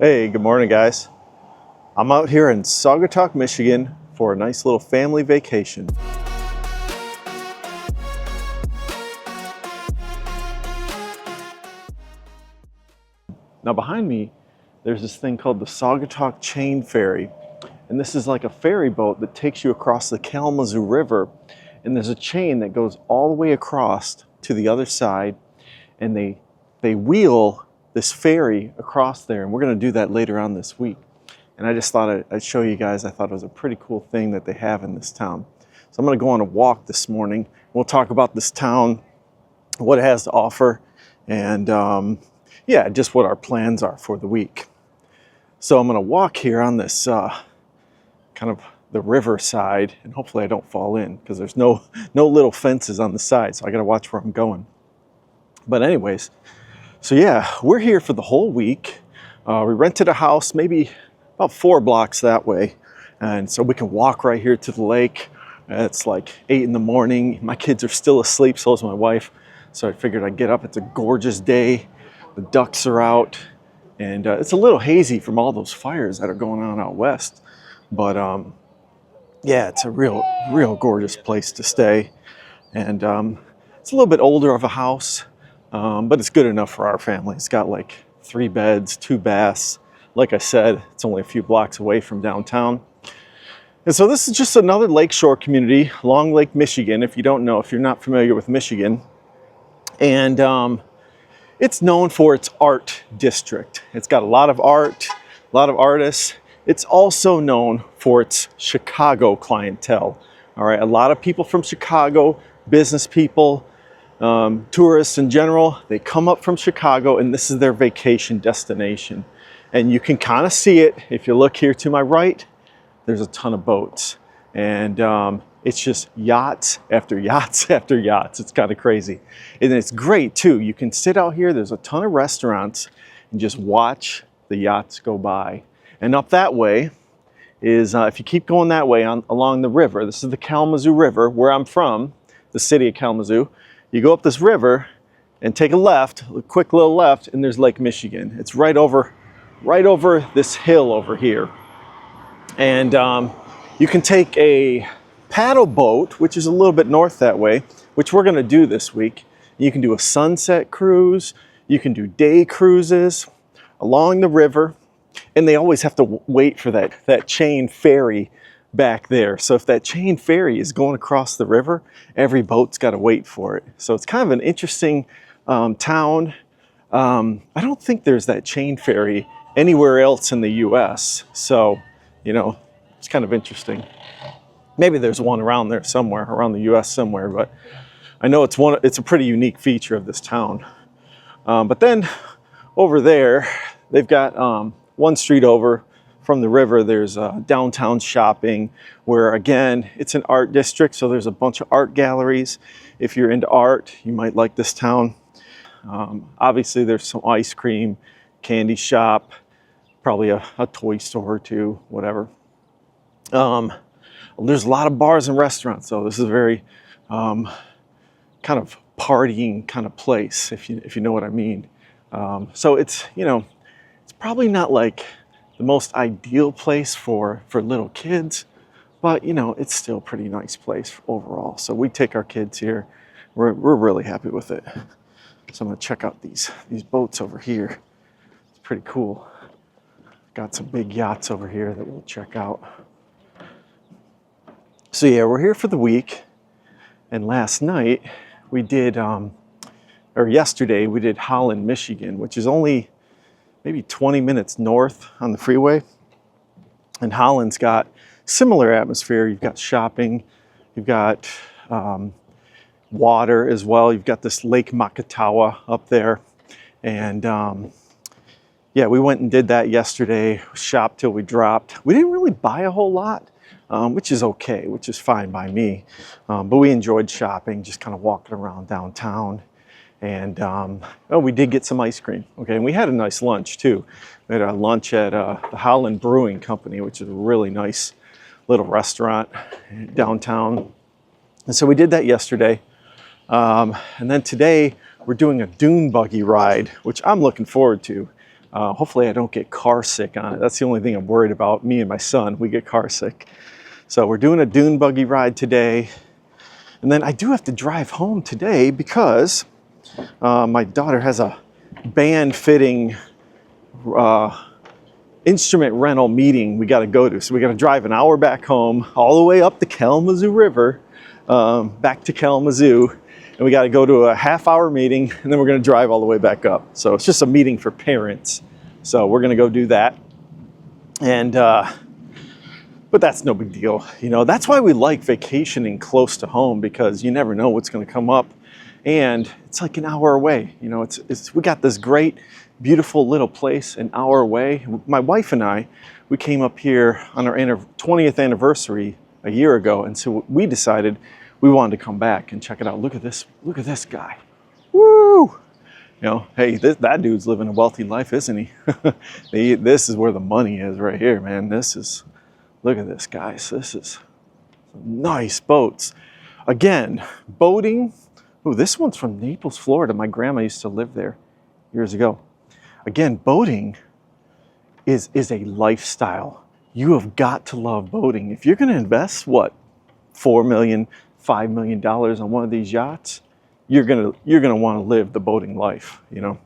Hey, good morning, guys. I'm out here in Saugatuck, Michigan for a nice little family vacation. Now behind me, there's this thing called the Saugatuck Chain Ferry. And this is like a ferry boat that takes you across the Kalamazoo River. And there's a chain that goes all the way across to the other side. And they wheel this ferry across there. And we're going to do that later on this week. And I just thought I'd show you guys. I thought it was a pretty cool thing that they have in this town. So I'm going to go on a walk this morning. We'll talk about this town, what it has to offer, and yeah, just what our plans are for the week. So I'm going to walk here on this kind of the river side, and hopefully I don't fall in because there's no little fences on the side, so I got to watch where I'm going. But anyways, so yeah, we're here for the whole week. We rented a house maybe about 4 blocks that way, and so we can walk right here to the lake. It's like 8 in the morning. My kids are still asleep, so is my wife. So I figured I'd get up. It's a gorgeous day. The ducks are out, and it's a little hazy from all those fires that are going on out west. But yeah, it's a real gorgeous place to stay. And it's a little bit older of a house, but it's good enough for our family. It's got like 3 beds, 2 baths. Like I said, it's only a few blocks away from downtown. And so this is just another lakeshore community, Long Lake, Michigan, if you don't know, if you're not familiar with Michigan. And it's known for its art district. It's got a lot of art, a lot of artists. It's also known for its Chicago clientele. All right, a lot of people from Chicago, business people, tourists in general, they come up from Chicago and this is their vacation destination. And you can kind of see it if you look here to my right. There's a ton of boats, and it's just yachts after yachts after yachts. It's kind of crazy, and it's great too. You can sit out here. There's a ton of restaurants and just watch the yachts go by. And up that way is if you keep going that way along the river. This is the Kalamazoo River, where I'm from, the city of Kalamazoo. You go up this river and take a left, a quick little left, and there's Lake Michigan. It's right over this hill over here. And you can take a paddle boat, which is a little bit north that way, which we're going to do this week. You can do a sunset cruise. You can do day cruises along the river. And they always have to wait for that chain ferry back there. So if that chain ferry is going across the river, every boat's got to wait for it. So it's kind of an interesting town. I don't think there's that chain ferry anywhere else in the U.S. So, you know, it's kind of interesting. Maybe there's one around there somewhere, around the U.S. somewhere, but I know it's a pretty unique feature of this town. But then over there, they've got one street over from the river, there's downtown shopping, where again, it's an art district, so there's a bunch of art galleries. If you're into art, you might like this town. Obviously, there's some ice cream, candy shop, probably a toy store or two, whatever. There's a lot of bars and restaurants, so this is a very kind of partying kind of place, if you know what I mean. So it's, you know, it's probably not like the most ideal place for little kids, but you know, it's still a pretty nice place overall. So we take our kids here. We're really happy with it. So I'm gonna check out these boats over here. It's pretty cool. Got some big yachts over here that we'll check out. So yeah, we're here for the week. And last night we did, or yesterday we did Holland, Michigan, which is only maybe 20 minutes north on the freeway. And Holland's got similar atmosphere. You've got shopping, you've got water as well. You've got this Lake Makatawa up there. And yeah, we went and did that yesterday, shopped till we dropped. We didn't really buy a whole lot, which is okay, which is fine by me. But we enjoyed shopping, just kind of walking around downtown. And oh, we did get some ice cream, okay? And we had a nice lunch too. We had a lunch at the Holland Brewing Company, which is a really nice little restaurant downtown. And so we did that yesterday. And then today we're doing a dune buggy ride, which I'm looking forward to. Hopefully I don't get car sick on it. That's the only thing I'm worried about. Me and my son, we get car sick. So we're doing a dune buggy ride today. And then I do have to drive home today because my daughter has a band fitting instrument rental meeting we got to go to. So we got to drive an hour back home, all the way up the Kalamazoo River, back to Kalamazoo. And we got to go to a half-hour meeting, and then we're going to drive all the way back up. So it's just a meeting for parents. So we're going to go do that. And but that's no big deal. You know, that's why we like vacationing close to home, because you never know what's going to come up. And it's like an hour away. You know, we got this great, beautiful little place an hour away. My wife and I, we came up here on our 20th anniversary a year ago, and so we decided we wanted to come back and check it out. Look at this guy. Woo! You know, hey, that dude's living a wealthy life, isn't he? This is where the money is right here, man. Look at this, guys. This is some nice boats. Again, boating. Ooh, this one's from Naples, Florida. My grandma used to live there years ago. Again, boating is a lifestyle. You have got to love boating. If you're going to invest, what, $4 million, $5 million on one of these yachts, you're gonna want to live the boating life, you know.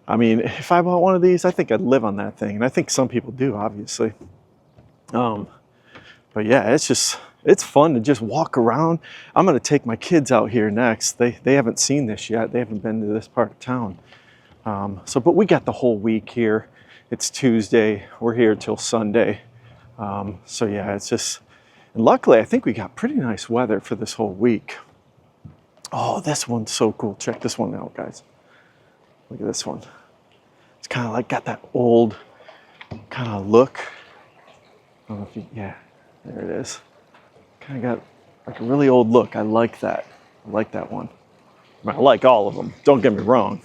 I mean, if I bought one of these, I think I'd live on that thing, and I think some people do, obviously. But yeah, it's fun to just walk around. I'm gonna take my kids out here next. They haven't seen this yet. They haven't been to this part of town. But we got the whole week here. It's Tuesday. We're here till Sunday. So yeah, it's just, and luckily I think we got pretty nice weather for this whole week. Oh, this one's so cool. Check this one out, guys. Look at this one. It's kind of like got that old kind of look. I don't know if you, yeah, there it is. Kind of got like a really old look. I like that. I like that one. I mean, I like all of them. Don't get me wrong.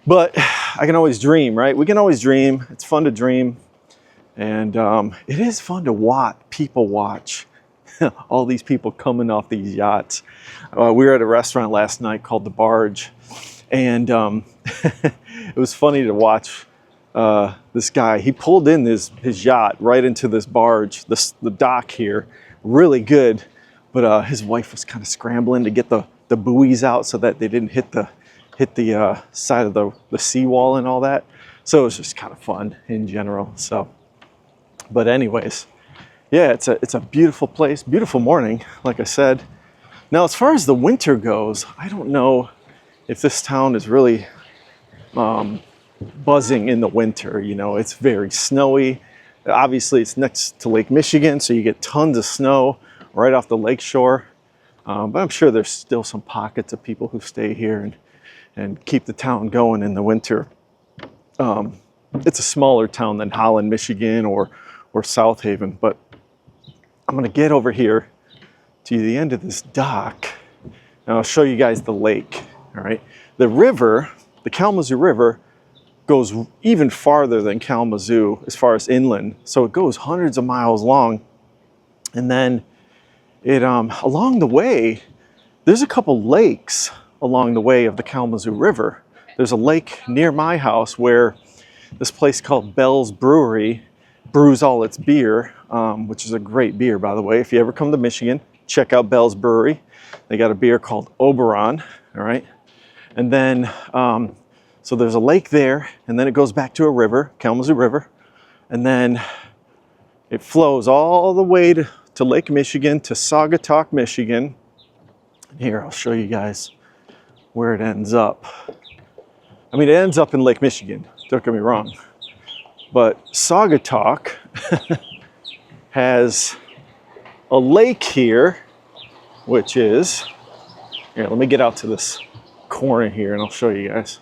But I can always dream, right? We can always dream. It's fun to dream. And it is fun to people watch. All these people coming off these yachts. We were at a restaurant last night called The Barge. And it was funny to watch this guy. He pulled in his yacht right into this barge, the dock here. Really good. But his wife was kind of scrambling to get the buoys out so that they didn't hit the side of the seawall and all that. So it was just kind of fun in general. So, but anyways, yeah, it's a beautiful place, beautiful morning, like I said. Now, as far as the winter goes, I don't know if this town is really buzzing in the winter. You know, it's very snowy. Obviously, it's next to Lake Michigan, so you get tons of snow right off the lake shore. But I'm sure there's still some pockets of people who stay here and keep the town going in the winter. It's a smaller town than Holland, Michigan, or South Haven, but I'm gonna get over here to the end of this dock, and I'll show you guys the lake, all right? The river, the Kalamazoo River, goes even farther than Kalamazoo as far as inland, so it goes hundreds of miles long, and then it along the way, there's a couple lakes along the way of the Kalamazoo River. There's a lake near my house where this place called Bell's Brewery brews all its beer, which is a great beer, by the way. If you ever come to Michigan, check out Bell's Brewery. They got a beer called Oberon, all right? And then, so there's a lake there, and then it goes back to a river, Kalamazoo River, and then it flows all the way to Lake Michigan, to Saugatuck, Michigan. Here, I'll show you guys where it ends up. I mean, it ends up in Lake Michigan, don't get me wrong. But Saugatuck has a lake here, which is, here, let me get out to this corner here and I'll show you guys.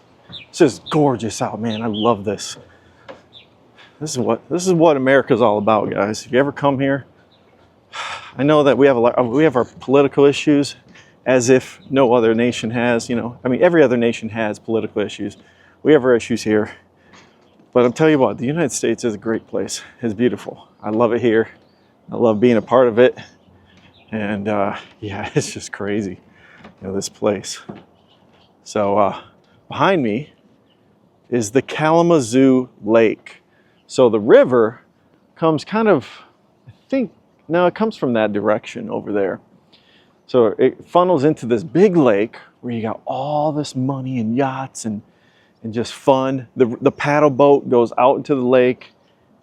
It's just gorgeous out, man. I love this. This is what America's all about, guys. If you ever come here, I know that we have our political issues, as if no other nation has, you know. I mean, every other nation has political issues. We have our issues here. But I'm telling you what, the United States is a great place. It's beautiful. I love it here. I love being a part of it. And yeah, it's just crazy, you know, this place. So behind me is the Kalamazoo Lake. So the river comes kind of, I think, no, it comes from that direction over there. So it funnels into this big lake where you got all this money and yachts and just fun. The paddle boat goes out into the lake,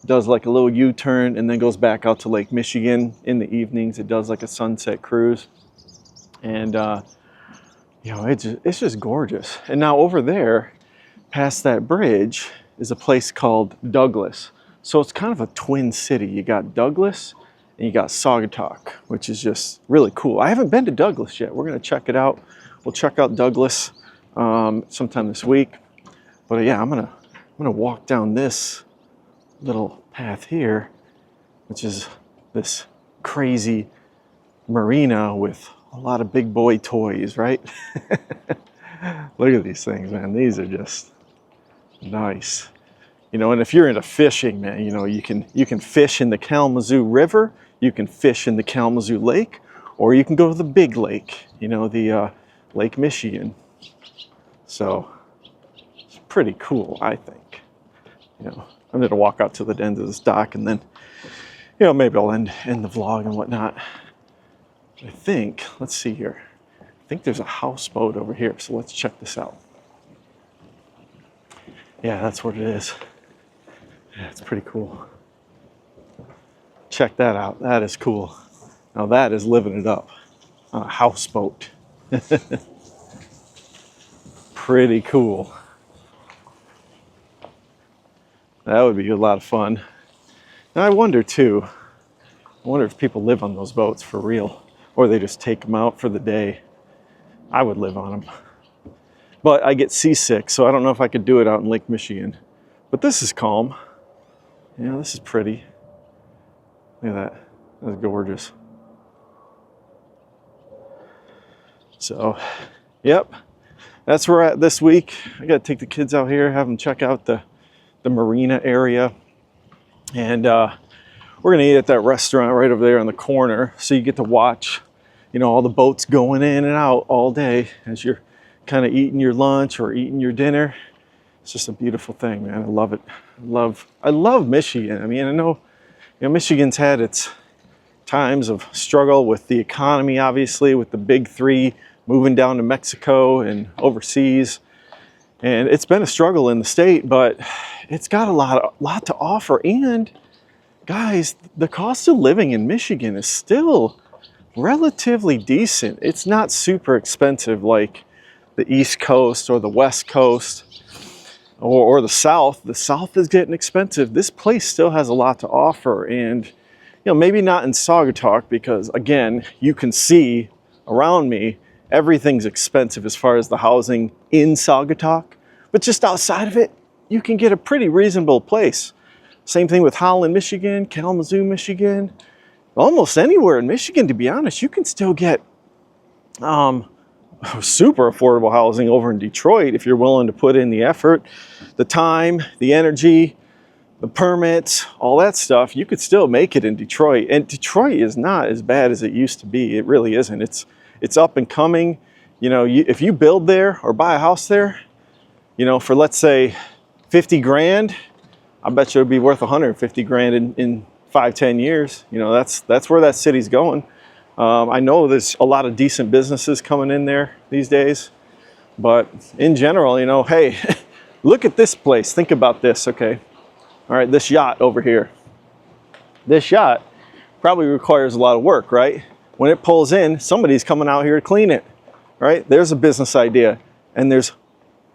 does like a little U-turn, and then goes back out to Lake Michigan in the evenings. It does like a sunset cruise. And, you know, it's just gorgeous. And now over there, past that bridge, is a place called Douglas. So it's kind of a twin city. You got Douglas and you got Saugatuck, which is just really cool. I haven't been to Douglas yet. We're gonna check it out. We'll check out Douglas sometime this week. But yeah, I'm gonna walk down this little path here, which is this crazy marina with a lot of big boy toys, right? Look at these things, man. These are just nice. You know, and if you're into fishing, man, you know, you can fish in the Kalamazoo River, you can fish in the Kalamazoo Lake, or you can go to the big lake, you know, the Lake Michigan. So it's pretty cool, I think. You know, I'm gonna walk out to the end of this dock, and then, you know, maybe I'll end the vlog and whatnot. I think, let's see here. I think there's a houseboat over here, so let's check this out. Yeah, that's what it is. Yeah, it's pretty cool. Check that out. That is cool. Now that is living it up on a houseboat. Pretty cool. That would be a lot of fun. And I wonder too, if people live on those boats for real, or they just take them out for the day. I would live on them. But I get seasick, so I don't know if I could do it out in Lake Michigan. But this is calm. You know, this is pretty. Look at that. That's gorgeous. So, yep. That's where we're at this week. I got to take the kids out here, have them check out the Marina area. And we're going to eat at that restaurant right over there on the corner. So you get to watch, you know, all the boats going in and out all day as you're kind of eating your lunch or eating your dinner. It's just a beautiful thing, man. I love it. I love Michigan. I mean, I know, you know, Michigan's had its times of struggle with the economy, obviously, with the big three moving down to Mexico and overseas. And it's been a struggle in the state, but it's got a lot to offer. And guys, the cost of living in Michigan is still relatively decent. It's not super expensive like the East Coast or the West Coast or the South. The South is getting expensive. This place still has a lot to offer. And, you know, maybe not in Saugatuck, because again, you can see around me, everything's expensive as far as the housing in Saugatuck. But just outside of it, you can get a pretty reasonable place. Same thing with Holland, Michigan, Kalamazoo, Michigan. Almost anywhere in Michigan, to be honest, you can still get super affordable housing over in Detroit if you're willing to put in the effort, the time, the energy, the permits, all that stuff. You could still make it in Detroit. And Detroit is not as bad as it used to be. It really isn't. It's up and coming. You know, if you build there or buy a house there, you know, for let's say 50 grand, I bet you it'll be worth 150 grand in 5-10 years. You know, that's where that city's going. I know there's a lot of decent businesses coming in there these days, but in general, you know, hey, look at this place. Think about this, okay? All right, this yacht over here. This yacht probably requires a lot of work, right? When it pulls in, somebody's coming out here to clean it, right? There's a business idea, and there's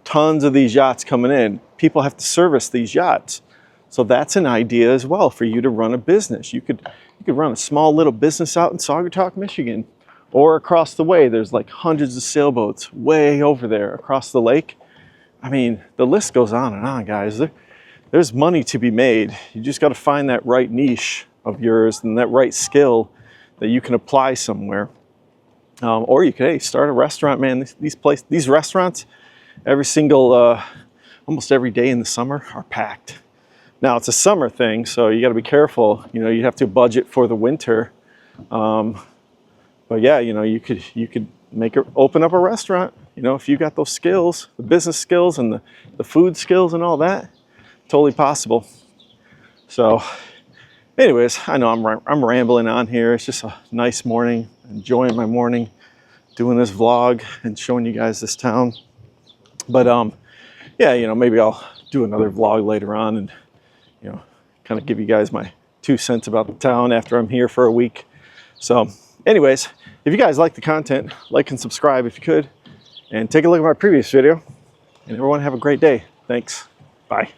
tons of these yachts coming in. People have to service these yachts. So that's an idea as well for you to run a business. You could run a small little business out in Saugatuck, Michigan, or across the way. There's like hundreds of sailboats way over there across the lake. I mean, the list goes on, guys. There's money to be made. You just got to find that right niche of yours and that right skill that you can apply somewhere. Or you could, hey, start a restaurant, man. These restaurants, every single, almost every day in the summer are packed. Now it's a summer thing, so you got to be careful. You know, you have to budget for the winter. But yeah, you know, you could open up a restaurant. You know, if you got those skills, the business skills and the food skills and all that, totally possible. So anyways, I know I'm rambling on here. It's just a nice morning, enjoying my morning, doing this vlog and showing you guys this town. But yeah, you know, maybe I'll do another vlog later on and, you know, kind of give you guys my 2 cents about the town after I'm here for a week. So anyways, if you guys like the content, like and subscribe if you could, and take a look at my previous video. And everyone have a great day. Thanks. Bye.